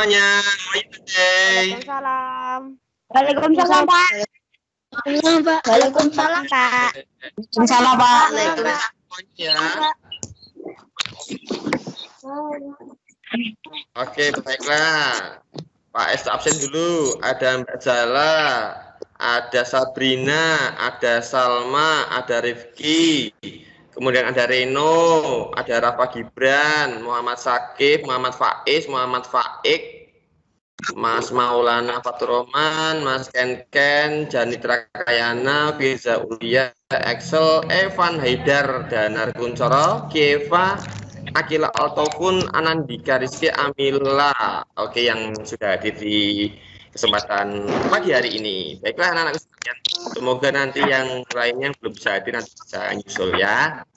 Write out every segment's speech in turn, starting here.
semuanya. How are you today? Waalaikumsalam. Waalaikumsalam, Pak. Waalaikumsalam, Pak. Waalaikumsalam, Pak. Semuanya. Oke, baiklah. Pak S absen dulu. Ada Mbak Zala, ada Sabrina, ada Salma, ada Rifki, kemudian ada Reno, ada Rafa Gibran, Muhammad Sakib, Muhammad Faiz, Muhammad Faik, Mas Maulana Fatur Rahman, Mas Ken, Janitra Kayana, Firza Ulia, Excel, Evan Haidar, Danar Kuncoro, Kieva, Akila Altokun, Anandika Rizky Amila. Oke, yang sudah hadir di kesempatan pagi hari ini. Baiklah anak-anak sekalian, semoga nanti yang lainnya yang belum bisa hadir nanti bisa nyusul ya.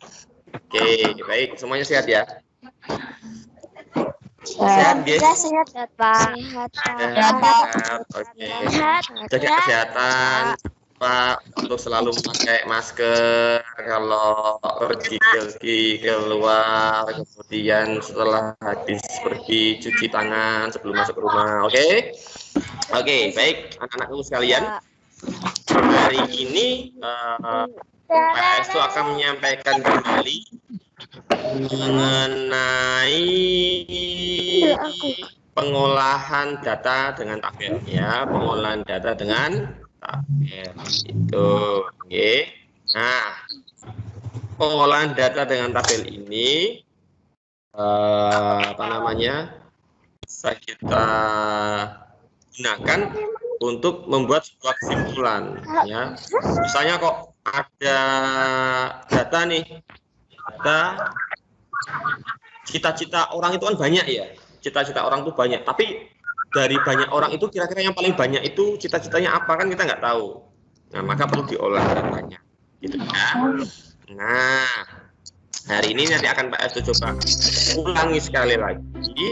Oke, baik, semuanya sehat ya. Sehat, guys. Sehat, Pak. Sehat, Sehat. Oke. Jaga kesehatan, Pak, untuk selalu memakai masker kalau pergi keluar, kemudian setelah habis pergi cuci tangan sebelum masuk ke rumah. Oke. Oke, baik anak-anakku sekalian. Hari ini Pak Estu akan menyampaikan kembali mengenai pengolahan data dengan tabel ya, pengolahan data dengan tabel itu. Oke. Nah, pengolahan data dengan tabel ini apa namanya? Bisa kita gunakan untuk membuat sebuah kesimpulan ya. Misalnya kok ada data nih, data cita-cita orang itu kan banyak ya, cita-cita orang itu banyak, tapi dari banyak orang itu kira-kira yang paling banyak itu cita-citanya apa kan kita nggak tahu. Nah, maka perlu diolah datanya gitu ya. Nah, hari ini nanti akan Pak Estu coba ulangi sekali lagi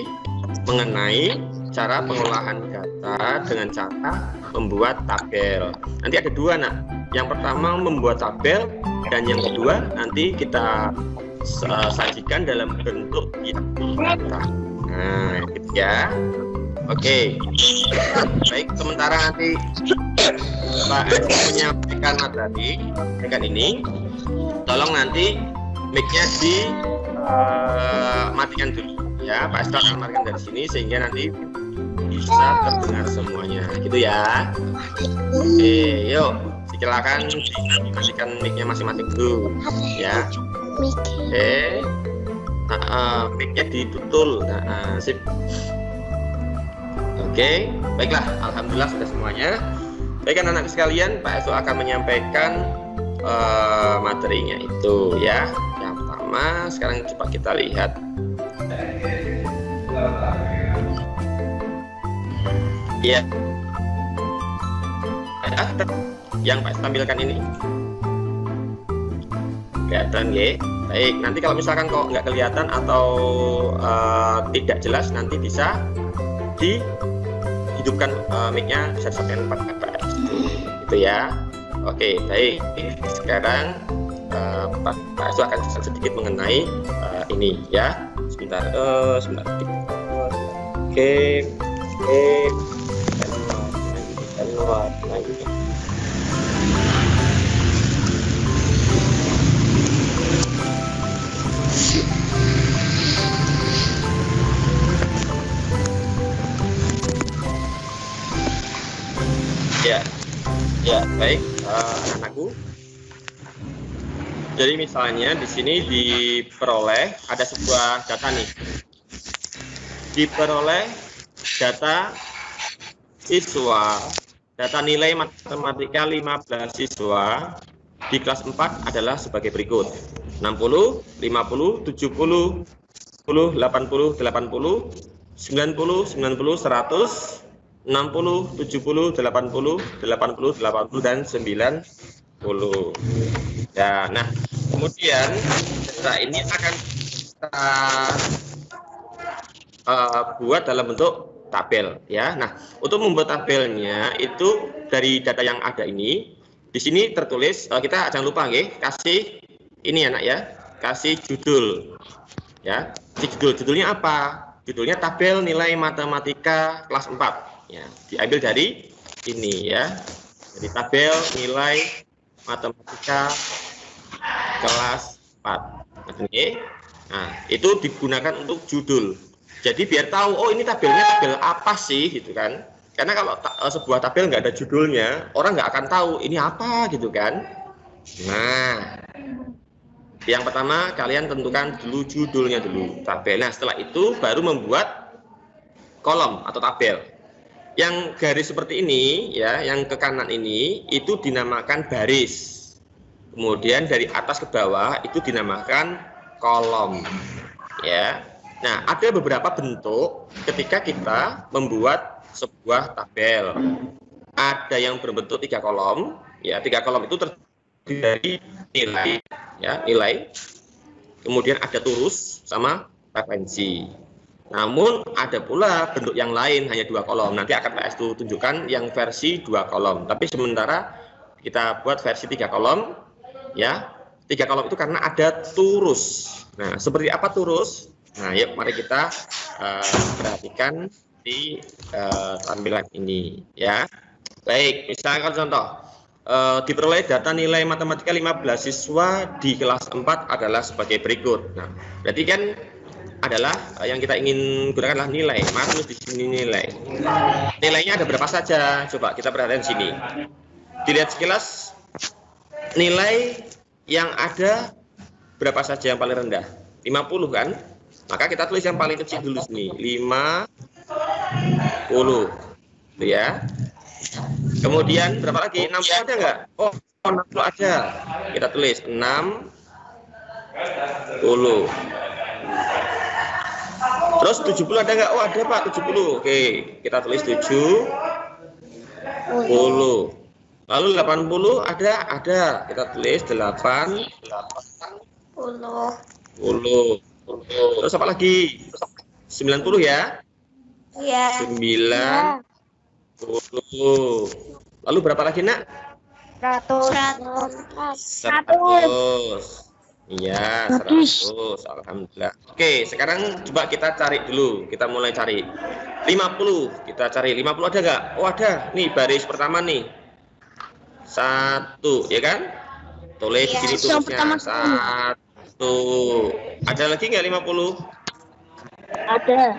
mengenai cara pengolahan data dengan cara membuat tabel. Nanti ada dua, nak. Yang pertama membuat tabel, dan yang kedua nanti kita sajikan dalam bentuk data. Nah, gitu ya. Oke. Baik, sementara nanti Pak Estu menyampaikan materi dengan ini, tolong nanti mic-nya matikan dulu ya. Pak Estu akan matikan dari sini sehingga nanti bisa terdengar semuanya, gitu ya. Oke, yuk silakan dimatikan mic-nya masing-masing dulu ya. Oke, mic-nya ditutul. Nah, sip. Oke, baiklah, alhamdulillah sudah semuanya. Baik anak-anak sekalian, Pak Estu akan menyampaikan materinya itu ya. Yang pertama, sekarang coba kita lihat. Ya, yang Pak tampilkan ini kelihatan ya. Baik, nanti kalau misalkan kok nggak kelihatan atau tidak jelas, nanti bisa dihidupkan mic-nya, bisa sampai 4 kata itu ya. Oke, baik. Sekarang Pak Estu akan sedikit mengenai ini ya. Sebentar. Oke. Ya, baik anak-anakku. Jadi misalnya di sini diperoleh ada sebuah data nih. Diperoleh data siswa, data nilai matematika 15 siswa di kelas 4 adalah sebagai berikut: 60, 50, 70, 10, 80, 80, 90, 90, 100, 60, 70, 80, 80, 80, dan 90. Ya, nah, kemudian data ini akan kita buat dalam bentuk tabel ya. Nah, untuk membuat tabelnya itu dari data yang ada ini, di sini tertulis, kita jangan lupa nggih, kasih ini ya nak ya, kasih judul ya. Judulnya apa? judulnya tabel nilai matematika kelas 4. Ya, diambil dari ini ya. Jadi tabel nilai matematika kelas 4. Oke. Nah, itu digunakan untuk judul. Jadi biar tahu, oh ini tabelnya tabel apa sih gitu kan. Karena kalau sebuah tabel nggak ada judulnya, orang nggak akan tahu ini apa gitu kan. Nah, yang pertama kalian tentukan dulu judulnya dulu, tabel. Nah, setelah itu baru membuat kolom atau tabel. Yang garis seperti ini ya, yang ke kanan ini itu dinamakan baris. Kemudian dari atas ke bawah itu dinamakan kolom. Ya. Nah, ada beberapa bentuk ketika kita membuat sebuah tabel. Ada yang berbentuk 3 kolom, ya, 3 kolom itu terdiri dari nilai, ya, nilai. Kemudian ada turus sama referensi. Namun ada pula bentuk yang lain hanya 2 kolom. Nanti akan PS tunjukkan yang versi 2 kolom. Tapi sementara kita buat versi 3 kolom, ya. 3 kolom itu karena ada turus. Nah, seperti apa turus? Nah, yuk mari kita perhatikan di tampilan ini, ya. Baik, misalkan contoh. Diperoleh data nilai matematika 15 siswa di kelas 4 adalah sebagai berikut. Nah, berarti kan adalah yang kita ingin gunakan adalah nilai. Maka di sini nilai. Nilainya ada berapa saja? Coba kita perhatikan sini. Dilihat sekilas nilai yang ada berapa saja yang paling rendah? 50 kan? Maka kita tulis yang paling kecil dulu sini. 50. Itu ya. Kemudian berapa lagi? 60 ada nggak? Oh, 60 ada. Kita tulis 60. Terus 70 ada nggak? Oh, ada Pak, 70. Oke, kita tulis 70. Lalu 80 ada? Ada. Kita tulis 80. Terus apa lagi? 90 ya? Iya. 90. Lalu berapa lagi, Nak? 100. Iya, 100. Alhamdulillah. Oke, sekarang coba kita cari dulu. Kita mulai cari. 50. Kita cari 50 ada nggak? Oh, ada. Nih baris pertama nih. 1, ya kan? Tulis di sini tulisnya 1. Ada lagi nggak 50? Ada.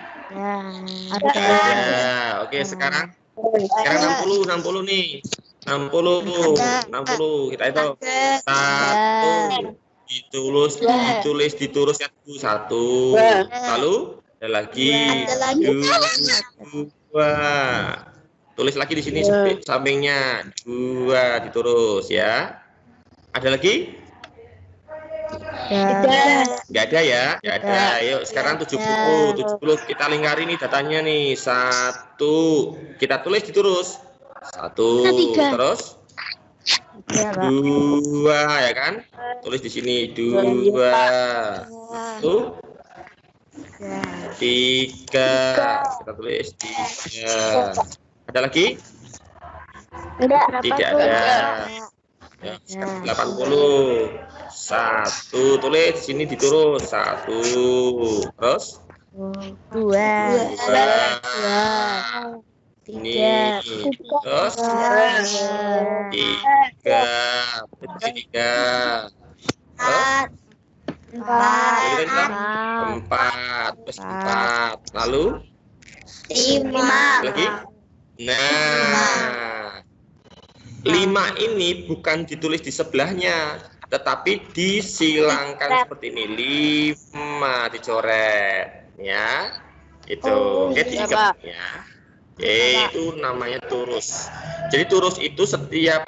Ada. Oke, sekarang 60 nih. 60 kita itu 1 ditulis yang 1. Lalu ada lagi 2. Tulis lagi di sini sampingnya 2 diturus ya. Ada lagi? Nggak ada ya? Nggak ada. Yuk sekarang 70 kita lingkari nih datanya nih. 1 kita tulis diturus 1 terus 2 ya kan? Tulis di sini 2 1 3 kita tulis 3. Ada lagi? Tidak ada. Ya, 80. 1 tulis di sini diturus 1 terus 2 ini terus 3 4 terus 4 lalu 5 lagi. Nah, 5 ini bukan ditulis di sebelahnya, tetapi disilangkan seperti ini. 5 dicoret, ya. Itu, oke, diikat, ya. Itu namanya turus. Jadi turus itu setiap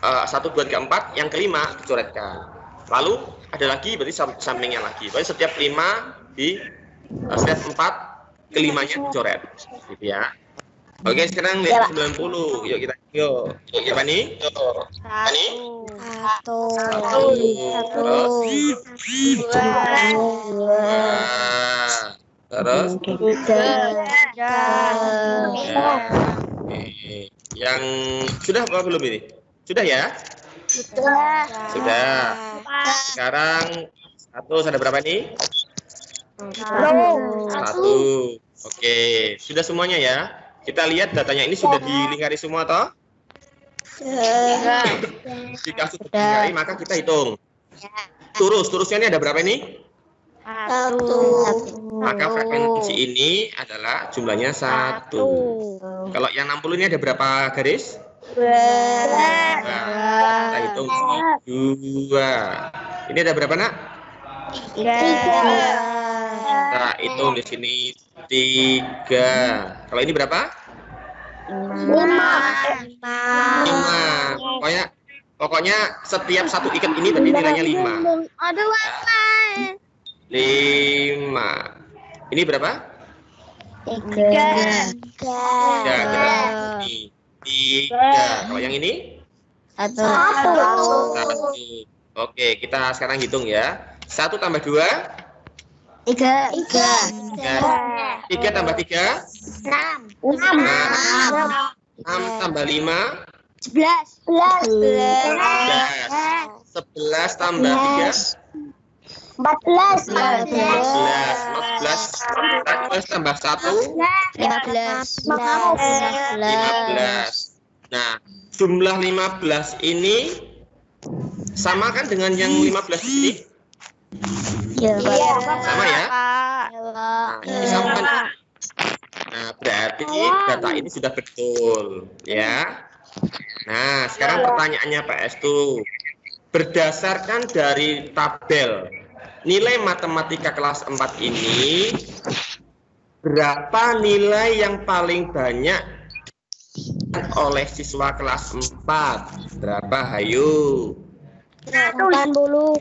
1, 2, 3, 4, yang kelima dicoretkan. Lalu ada lagi, berarti sampingnya lagi. Berarti setiap 5 setiap 4 kelimanya dicoret, gitu ya. Oke, sekarang lihat 90. Yuk kita apa nih? 1 terus 3 yang sudah apa belum ini? Sudah ya? Sudah. Sekarang 1 ada berapa nih? 1. Oke, sudah semuanya ya. Kita lihat datanya ini sudah dilingkari semua toh? Jika sudah dilingkari maka kita hitung. Terusnya ini ada berapa ini? 1. Maka frekuensi ini adalah jumlahnya 1. Kalau yang 60 ini ada berapa garis? 2. Kita hitung 2. Ini ada berapa nak? 3. Kita hitung di sini 3. Kalau ini berapa? 5. 5. Pokoknya setiap satu ikat ini berarti nilainya 5. Aduh, 5. Ini berapa? 3. 3. Kalau yang ini? 1. 1. Oke, kita sekarang hitung ya. 1 tambah 2? 3. 3 tambah 3? 6. 6 tambah 5? 11. 11 tambah 3? 14 tambah 1? 15. 15. Nah, jumlah 15 ini sama kan dengan yang 15 di sini? Sama ya? Nah, ini sama kan? Nah, berarti data ini sudah betul, ya. Nah, sekarang pertanyaannya Pak Estu. Berdasarkan dari tabel nilai matematika kelas 4 ini, berapa nilai yang paling banyak oleh siswa kelas 4? Berapa? Hayu. 80.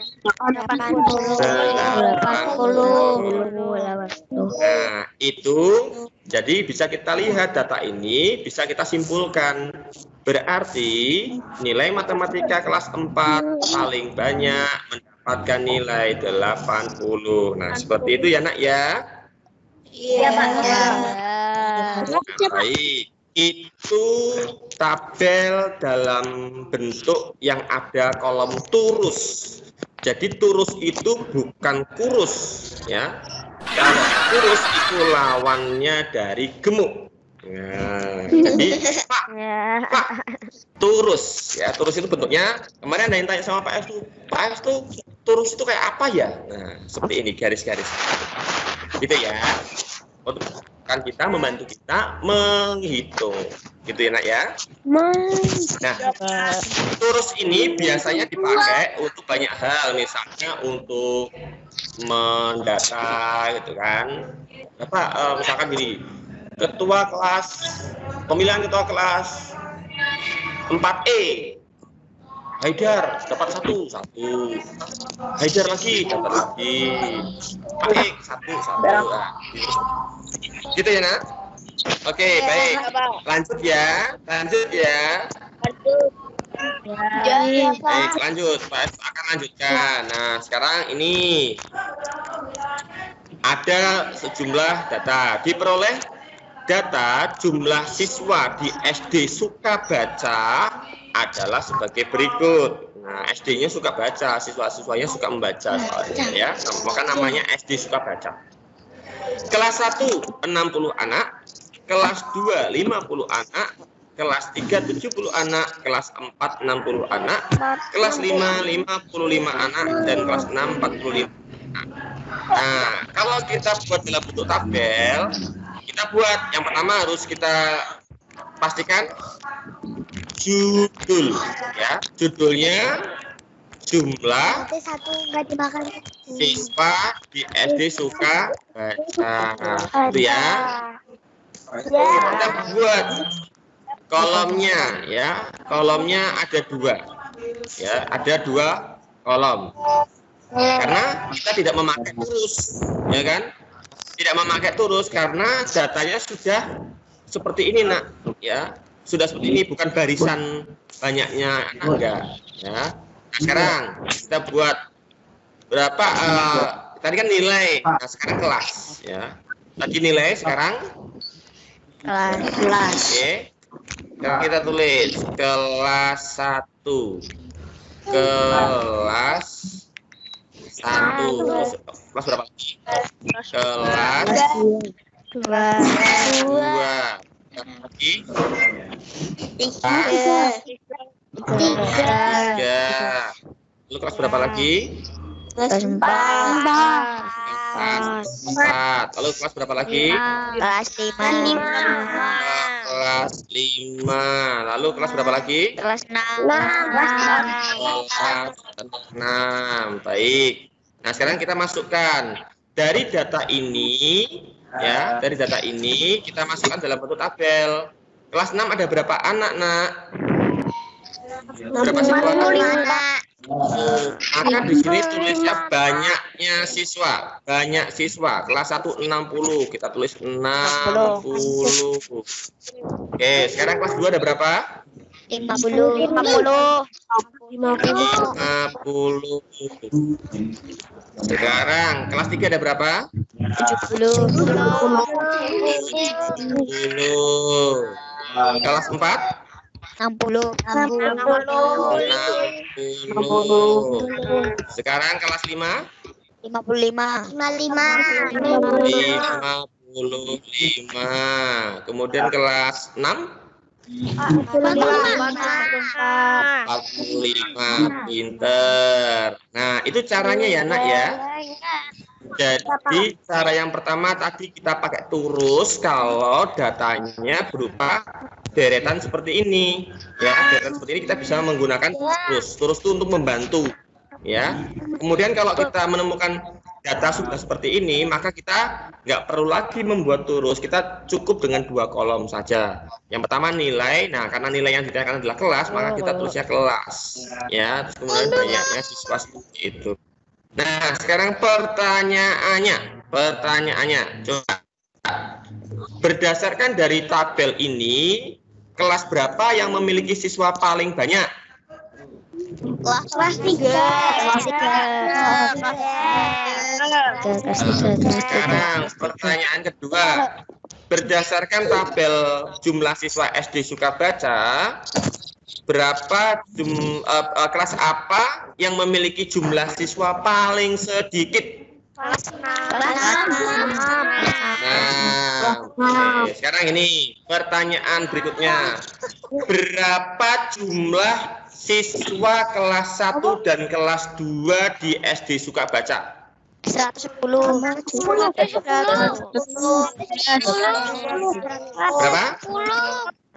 Nah, itu jadi bisa kita lihat data ini, bisa kita simpulkan. Berarti nilai matematika kelas 4 paling banyak mendapatkan nilai 80. Nah, seperti itu ya nak ya. Iya, Pak. Baik, itu tabel dalam bentuk yang ada kolom turus. Jadi turus itu bukan kurus, ya. Kalau kurus itu lawannya dari gemuk. Nah, jadi Pak, turus ya, turus itu bentuknya. Kemarin ada yang tanya sama Pak Estu, Pak Estu, turus itu kayak apa ya? Nah, seperti ini garis-garis, gitu ya. Untuk kan kita membantu kita menghitung, gitu ya nak ya. Nah, turus ini biasanya dipakai untuk banyak hal, misalnya untuk mendata, gitu kan. Misalkan gini. Ketua kelas, pemilihan ketua kelas 4E, Haidar dapat 1. Haidar lagi dapat lagi. Oke, 1. Nah, gitu ya nak. Oke, baik. Lanjut ya. Baik, lanjut. Pak akan lanjutkan. Nah, sekarang ini ada sejumlah data. Diperoleh data jumlah siswa di SD Sukabaca adalah sebagai berikut. Nah, SD-nya suka baca, siswa-siswanya suka membaca soalnya ya. Maka namanya SD Sukabaca. Kelas 1 60 anak, kelas 2 50 anak, kelas 3 70 anak, kelas 4 60 anak, kelas 5 55 anak, dan kelas 6 45 anak. Nah, kalau kita buat dalam bentuk tabel, kita buat yang pertama harus kita pastikan judul ya. Judulnya jumlah siswa di SD Sukabaca, itu ya. Kita buat kolomnya ya. Kolomnya ada 2 ya, ada 2 kolom. Karena kita tidak memakai turus, ya kan? Tidak memakai turus karena datanya sudah seperti ini nak, ya. Sudah seperti ini, bukan barisan banyaknya enggak, ya. Nah, sekarang kita buat berapa? Tadi kan nilai, nah sekarang kelas, ya. Tadi nilai, sekarang kelas. Oke. Kita tulis kelas 1, kelas 1. Kelas berapa? Kelas 2. Lagi. 3. Lalu kelas berapa lagi? Kelas 4. Kelas 4. Lalu kelas berapa lagi? Kelas 5. Kelas 5. Lalu kelas berapa lagi? Kelas 6. Kelas 6. Baik. Nah, sekarang kita masukkan dari data ini, ya, dari data ini kita masukkan dalam bentuk tabel. Kelas 6 ada berapa anak, Nak? Berapa siswa? Maka di sini tulisnya banyaknya siswa. Banyak siswa. Kelas 1 60. Kita tulis 60. Oke, sekarang kelas 2 ada berapa? 50. 50. Sekarang kelas 3 ada berapa? 70. 70. Kelas 4? 60. 60. Sekarang kelas 5? 55. 55. Kemudian kelas 6? 45. Pinter. Nah, itu caranya ya, Nak ya. Jadi cara yang pertama tadi kita pakai turus kalau datanya berupa deretan seperti ini, ya. Deretan seperti ini kita bisa menggunakan turus. Turus itu untuk membantu, ya. Kemudian kalau kita menemukan data sudah seperti ini, maka kita nggak perlu lagi membuat turus. Kita cukup dengan 2 kolom saja. Yang pertama nilai. Nah, karena nilai yang ditanyakan adalah kelas, maka kita tulisnya kelas, ya. Terus kemudian banyaknya siswa seperti itu. Nah, sekarang pertanyaannya, coba berdasarkan dari tabel ini, kelas berapa yang memiliki siswa paling banyak? Kelas 3. Sekarang pertanyaan kedua, berdasarkan tabel jumlah siswa SD Sukabaca, berapa kelas apa yang memiliki jumlah siswa paling sedikit? Kelas 6. Nah, oke. Sekarang ini pertanyaan berikutnya. Berapa jumlah siswa kelas 1 dan kelas 2 di SD Sukabaca? 110. Berapa?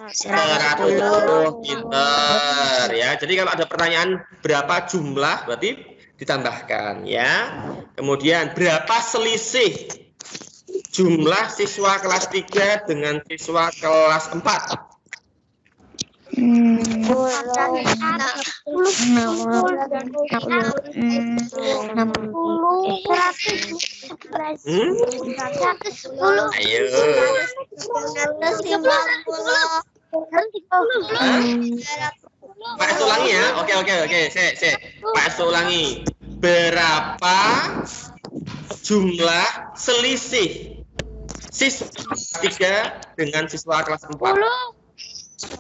110. Pinter, ya. Jadi kalau ada pertanyaan berapa jumlah berarti ditambahkan, ya. Kemudian berapa selisih jumlah siswa kelas 3 dengan siswa kelas 4? 110. Ayo. Pak ulangi ya. Oke. Pak ulangi. Berapa jumlah selisih siswa kelas 3 dengan siswa kelas 4? 10.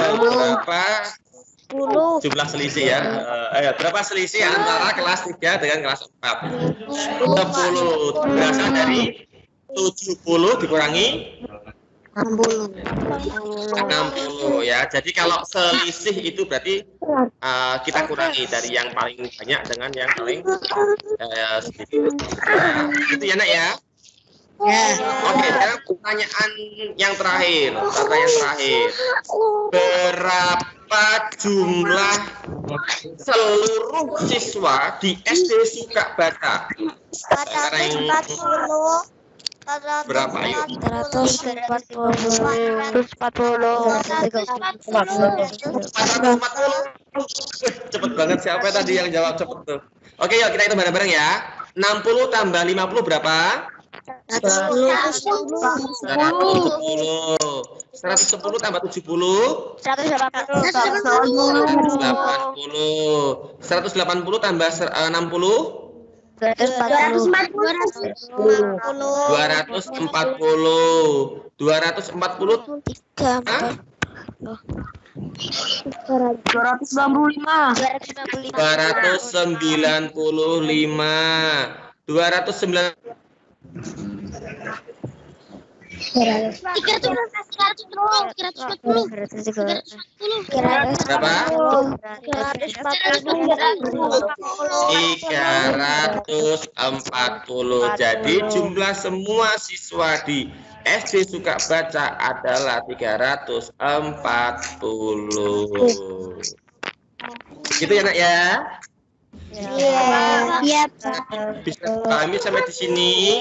Berapa jumlah selisih ya? Berapa selisih antara kelas 3 dengan kelas 4? 10. Berasal dari 70 dikurangi 60 ya. Jadi kalau selisih itu berarti kita kurangi dari yang paling banyak dengan yang paling sedikit. Itu ya, Nak ya. Oke, sekarang pertanyaan yang terakhir. Berapa jumlah seluruh siswa di SD Sukabaca? Sekarang berapa yuk? 440. Cepet banget, siapa tadi yang jawab cepet tuh? Oke, yuk kita hitung bareng-bareng ya. 60 tambah 50 berapa? 110 tambah 70 180 tambah 60 240 240 Hah? 295. 295. 295. 340. Jadi jumlah semua siswa di SD Suka Baca adalah 340. Gitu ya nak ya? Iya, Bisa pahami sampai di sini?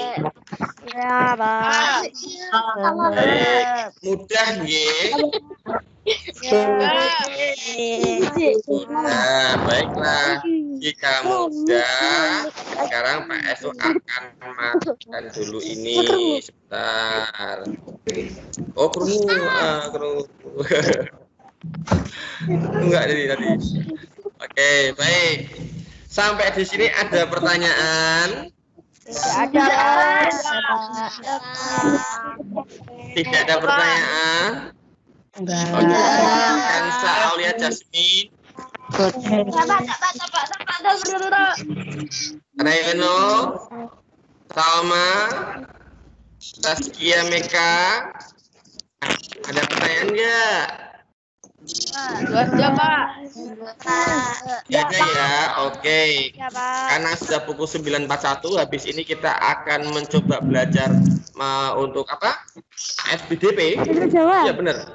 Iya, Pak. Baik, mudah nggih. Nah, baiklah. Jika mudah, sekarang Pak Esu akan matikan dulu ini sebentar. Oh, kerungu, kerungu. Enggak tadi. Oke, baik. Sampai di sini ada pertanyaan? Tidak ada pertanyaan? Kansa Aulia Jasmine. Reno, Salma, Saskia Meka. Ada pertanyaan enggak? Ya ada ya, oke. Karena sudah pukul 9.41, habis ini kita akan mencoba belajar untuk apa? SPDP. Ya benar.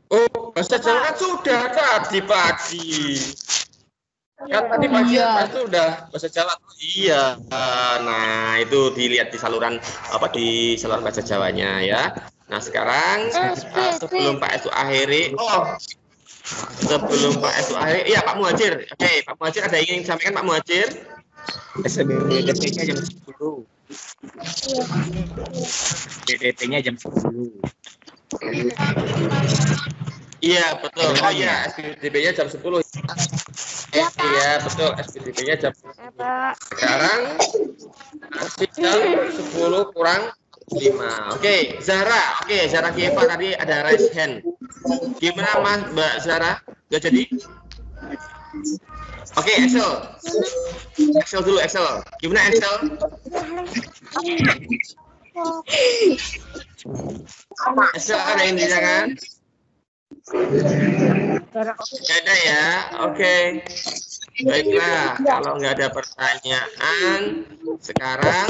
Oh, bahasa Jawa kan sudah tadi pagi. Kan tadi pagi itu udah bahasa Jawa. Iya. Nah, itu dilihat di saluran di saluran bahasa Jawanya ya. Nah, sekarang sebelum Pak Esu akhiri, iya Pak Muhajir. Oke, Pak Muhajir ada yang ingin disampaikan Pak Muhajir? SBDP-nya jam 10. SBDP-nya jam 10. Iya, betul. Oh iya, SPDP-nya jam 10. Iya, betul. SPDP-nya jam 10. Sekarang masih jam 10 kurang 5. Oke, Zara. Oke, Zara Kieva tadi ada raise hand. Gimana Mas Mbak Zara? Udah jadi? Oke, Excel. Excel dulu, Excel. Gimana Excel? Excel ada yang ditanyakan? Ada ya? Oke. Baiklah, kalau nggak ada pertanyaan, sekarang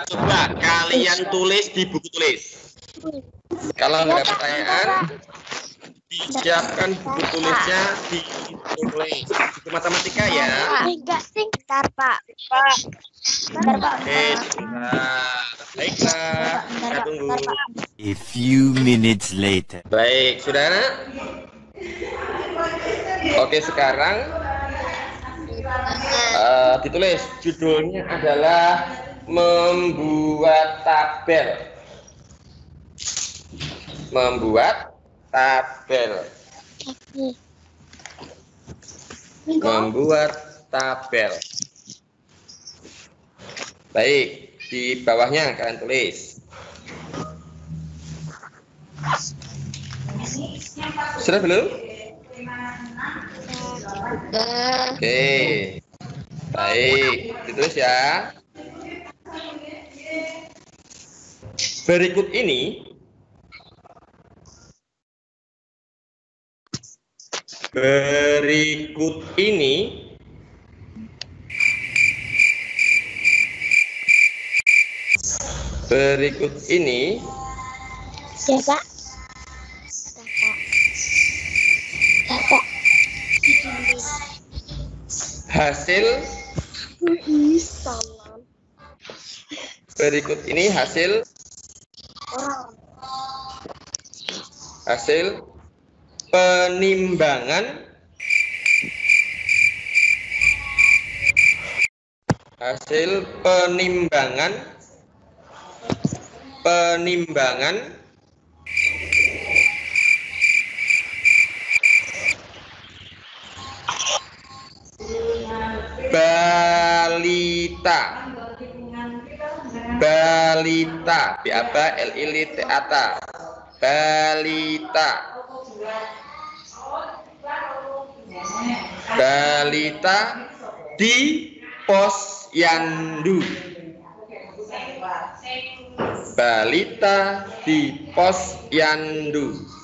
coba kalian tulis di buku tulis. Kalau nggak ada pertanyaan, disiapkan buku tulisnya ditulis. Buku matematika ya. Enggak, bentar, Pak. Oke, baiklah. Kita tunggu. A few minutes later. Baik, saudara. Oke, sekarang ditulis. Judulnya adalah membuat tabel. Membuat tabel. Membuat tabel. Baik, di bawahnya kalian tulis. Sudah belum? Oke. Baik, ditulis ya. Berikut ini Ya, Pak. hasil penimbangan balita balita Balita di posyandu. Balita di posyandu.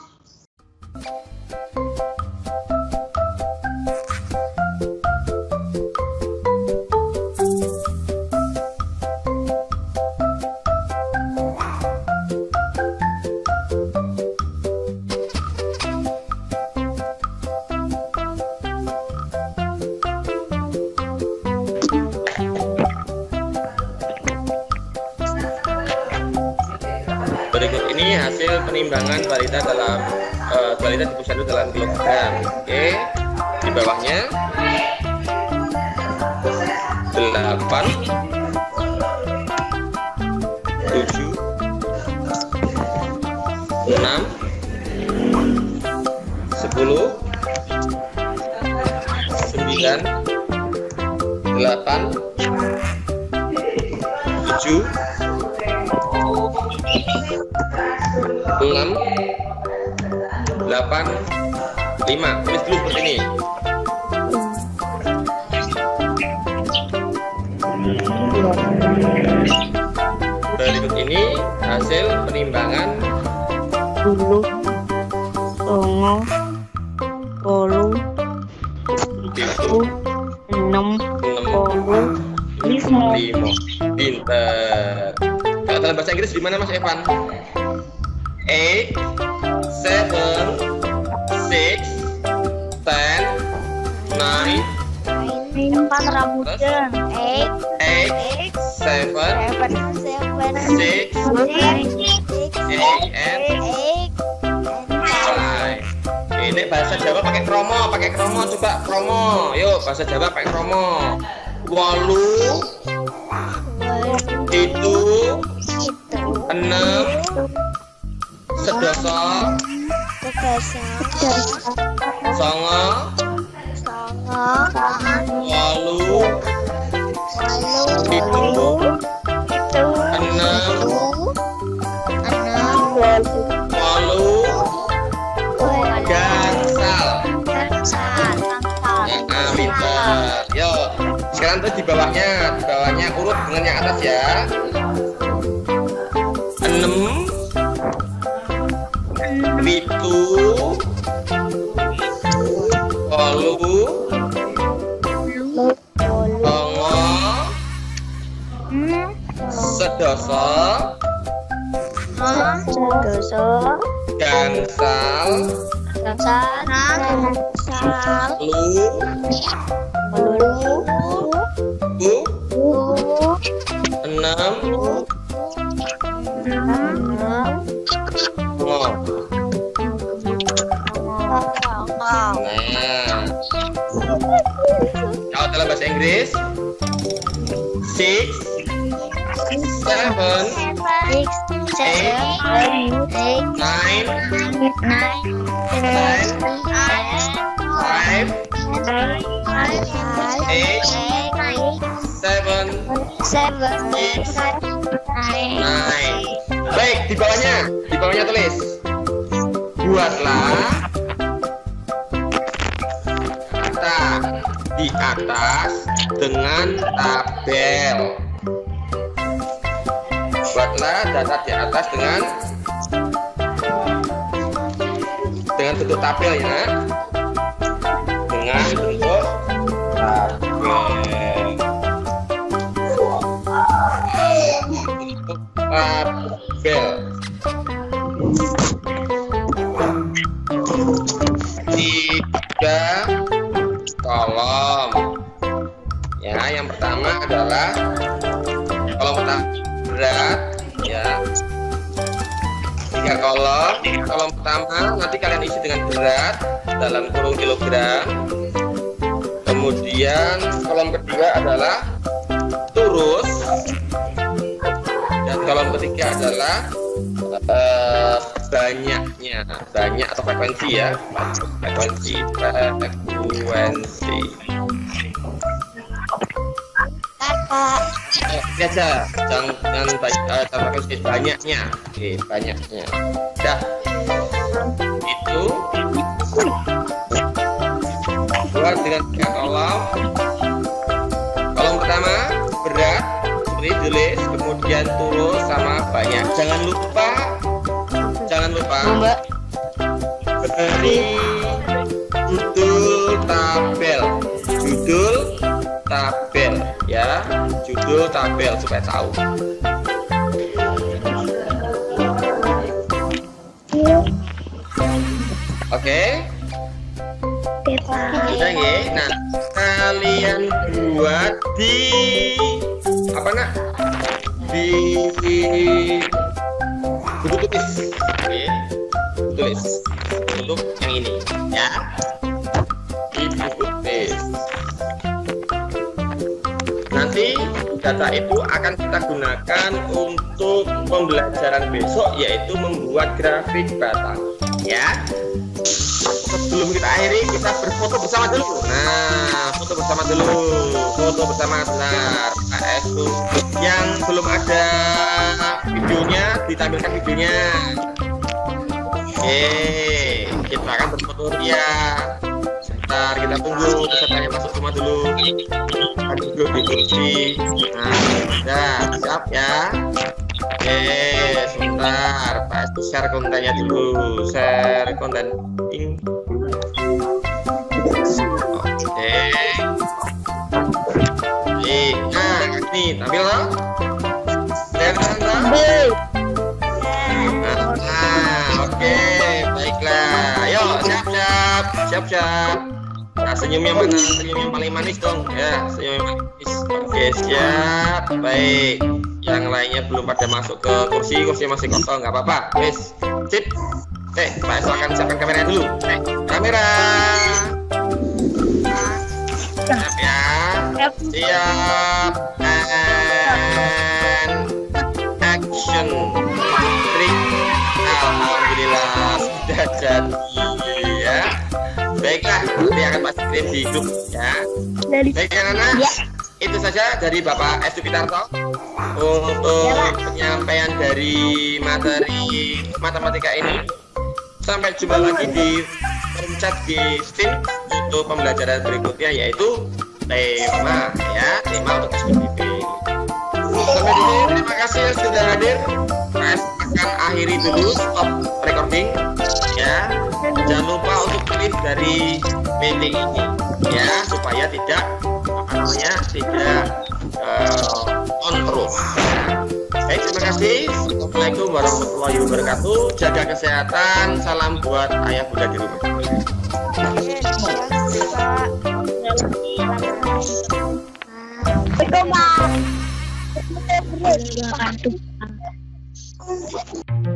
Berikut ini hasil penimbangan balita dalam balita di posyandu dalam kilogram. Oke, di bawahnya 8, 7, 6, 10, 8, 5, tulis dulu seperti ini. Berikut ini hasil penimbangan 10, 9, 10, 6, 10, 5. Pinter. Kalau dalam bahasa Inggris gimana Mas Evan? 8, 7, 6, 10, 9, Depan rambutan. 8, 7, 6, 8, and 5. Ini bahasa Jawa pakai kromo, coba kromo. Yuk bahasa Jawa pakai kromo. 8, 7, 6, 11, 9, gangsal. Pintar. Yuk, sekarang tuh di bawahnya urut dengan yang atas ya. 6, 7, 10, 11, gangsal, 6. Kalau dalam bahasa Inggris 6, 7, 8, 9, 10, 5, 8, 7, 6, 9. Baik, di bawahnya tulis. Buatlah kata di atas dengan tabel. Buatlah data di atas dengan bentuk tabel ya. Dengan bentuk tabel. Tabel. 3 kolom. Ya, yang pertama adalah kolom pertama berat ya. 3 kolom. Kolom pertama nanti kalian isi dengan berat dalam kurung kilogram. Kemudian kolom kedua adalah turus. Dan kolom ketiga adalah banyaknya, banyak atau frekuensi ya, frekuensi. Biasa, jangan frekuensi, banyaknya, oke, banyaknya. Dah, itu gambar dengan 3 kolom. Kolom pertama berat, seperti tulis, kemudian turun sama banyak. Jangan lupa beri judul tabel ya, judul tabel supaya tahu. Oke. Sudah ya. Nah, kalian buat di apa nak? Di buku tulis. Oke. Tulis untuk yang ini ya. Di buku tulis. Nanti data itu akan kita gunakan untuk pembelajaran besok, yaitu membuat grafik batang ya. Sebelum kita akhiri, kita berfoto bersama dulu. Nah, foto bersama sebentar. Itu yang belum ada videonya, ditampilkan videonya. Oke, kita akan berfoto ya. Sebentar, kita tunggu pesertanya masuk semua dulu. Kita duduk di kursi. Nah, siap ya. Oke, sebentar, Pak, share kontennya dulu. Share konten. Oke. Nah, ini tampil loh. Oke, baiklah. Ayo, siap. Nah, senyum yang mana? Senyum yang paling manis dong. Ya, senyum yang manis. Oke, siap. Baik. Yang lainnya belum pada masuk ke kursi masih kosong, nggak apa-apa. Wes, sip. Pak silakan siapkan kamera dulu. Kamera. Siap ya. Siap. And action. Trik. Alhamdulillah sudah jadi ya. Baiklah, nanti akan pasti kirim di grup ya. Baik anak-anak. Ya. Itu saja dari Bapak S. Supitarto untuk penyampaian dari materi matematika ini. Sampai jumpa lagi di forum chat di Steam untuk pembelajaran berikutnya, yaitu tema ya, tema untuk SPDP. Sampai di sini, terima kasih yang sudah hadir. Saya akan akhiri dulu stop recording ya. Jangan lupa untuk klik dari meeting ini ya, supaya tidak on terus. Baik, terima kasih. Assalamualaikum warahmatullahi wabarakatuh. Jaga kesehatan. Salam buat ayah bunda di rumah. Assalamualaikum.